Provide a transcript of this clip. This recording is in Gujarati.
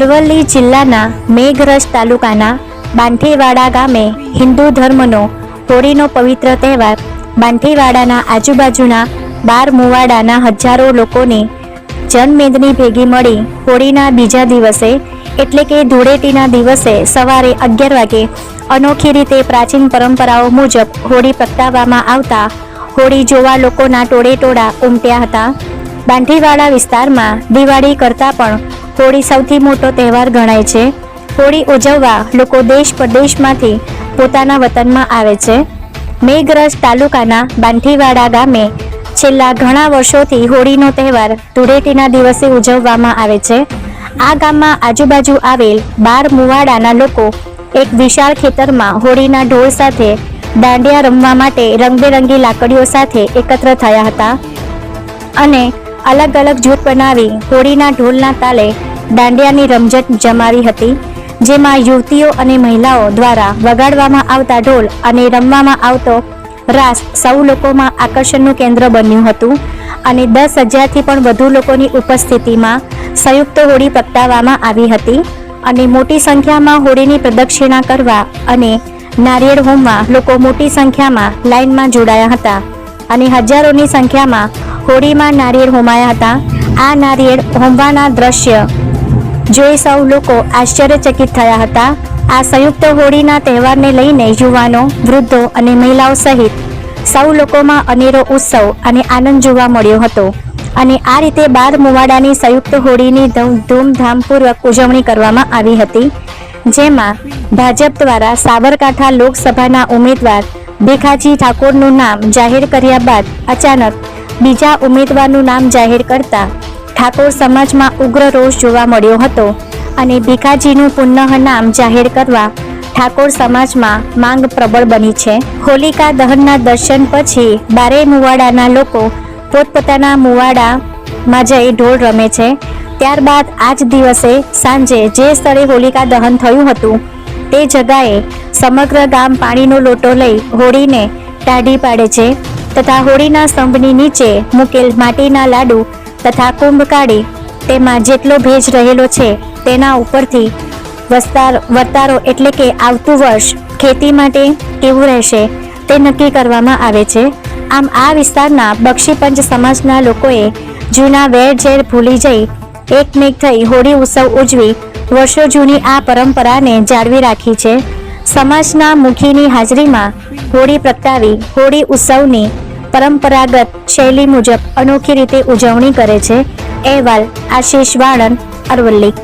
અરવલ્લી જિલ્લાના મેઘરજ તાલુકાના બાંઠીવાડા ગામે હિન્દુ ધર્મનો હોળીનો પવિત્ર તહેવાર બાંઠીવાડાના આજુબાજુના 12 મુવાડાના હજારો લોકોની જનમેદની ભેગી મળી હોળીના બીજા દિવસે એટલે કે ધૂળેટીના દિવસે સવારે 11 વાગે અનોખી રીતે પ્રાચીન પરંપરાઓ મુજબ હોળી પ્રગટાવવામાં આવતા હોળી જોવા લોકોના ટોળેટોળા ઉમટ્યા હતા। બાંઠીવાડા વિસ્તારમાં દિવાળી કરતાં પણ હોળી સૌથી મોટો તહેવાર ગણાય છે। હોળી ઉજવવા લોકો દેશ પરદેશમાંથી પોતાના વતનમાં આવે છે। મેઘરજ તાલુકાના બાંઠીવાડા ગામે છેલ્લા ઘણા વર્ષોથી હોળીનો તહેવાર ધૂળેટીના દિવસે ઉજવવામાં આવે છે। આ ગામમાં આજુબાજુ આવેલ 12 મુવાડાના લોકો એક વિશાળ ખેતરમાં હોળીના ઢોળ સાથે દાંડિયા રમવા માટે રંગબેરંગી લાકડીઓ સાથે એકત્ર થયા હતા અને અલગ અલગ જૂથ બનાવી હોળીના ઢોલના તાલે દાંડિયાની રમઝટ જમાવી હતી, જેમાં યુવતીઓ અને મહિલાઓ દ્વારા વગાડવામાં આવતા ઢોલ અને રમવામાં આવતો રાસ સૌ લોકોમાં આકર્ષણનું કેન્દ્ર બન્યું હતું અને 10,000થી પણ વધુ લોકોની ઉપસ્થિતિમાં સંયુક્ત હોળી પ્રગટાવવામાં આવી હતી અને મોટી સંખ્યામાં હોળીની પ્રદક્ષિણા કરવા અને નારિયેળ હોમવા લોકો મોટી સંખ્યામાં લાઇનમાં જોડાયા હતા અને હજારોની સંખ્યામાં હોળીમાં નારિયેળ હોમાયા હતા। આ નારિયેળ હોમવાના દ્રશ્ય જોઈ સૌ લોકો આશ્ચર્યચકિત થયા હતા। આ સંયુક્ત હોળીના તહેવારને લઈને યુવાનો, વૃદ્ધો અને મહિલાઓ સહિત સૌ લોકોમાં અનેરો ઉત્સવ અને આનંદ જોવા મળ્યો હતો અને આ રીતે 12 મુવાડાની સંયુક્ત હોળીની ધૂમધામપૂર્વક ઉજવણી કરવામાં આવી હતી, જેમાં ભાજપ દ્વારા સાબરકાંઠા લોકસભાના ઉમેદવાર ભીખાજી ઠાકોરનું નામ જાહેર કર્યા બાદ અચાનક બીજા ઉમેદવારનું નામ જાહેર કરતા ઠાકોર સમાજમાં ઉગ્ર રોષ જોવા મળ્યો હતો અને ભીખાજીનું પુનઃ નામ જાહેર કરવા ઠાકોર સમાજમાં માંગ પ્રબળ બની છે। હોલિકા દહનના દર્શન પછી 12 મુવાડાના લોકો પોતપોતાના મુવાડામાં જઈ ઢોળ રમે છે। ત્યારબાદ આ જ દિવસે સાંજે જે સ્થળે હોલિકા દહન થયું હતું તે જગાએ સમગ્ર ગામ પાણીનો લોટો લઈ હોળીને ટાઢી પાડે છે તથા હોળીના સ્તંભની નીચે મૂકેલ માટીના લાડુ તથા કુંભ કાઢી તેમાં જેટલો ભેજ રહેલો છે તેના ઉપરથી વર્તારો એટલે કે આવતું વર્ષ ખેતી માટે કેવું રહેશે તે નક્કી કરવામાં આવે છે। આમ આ વિસ્તારના બક્ષીપંચ સમાજના લોકોએ જૂના વેરઝેર ભૂલી જઈ એકમેક થઈ હોળી ઉત્સવ ઉજવી વર્ષો જૂની આ પરંપરાને જાળવી રાખી છે। સમાજના મુખીની હાજરીમાં હોળી પ્રગટાવી હોળી ઉત્સવની પરંપરાગત શૈલી મુજબ અનોખી રીતે ઉજવણી કરે છે। અહેવાલ આશીષ વાળંદ, અરવલ્લી।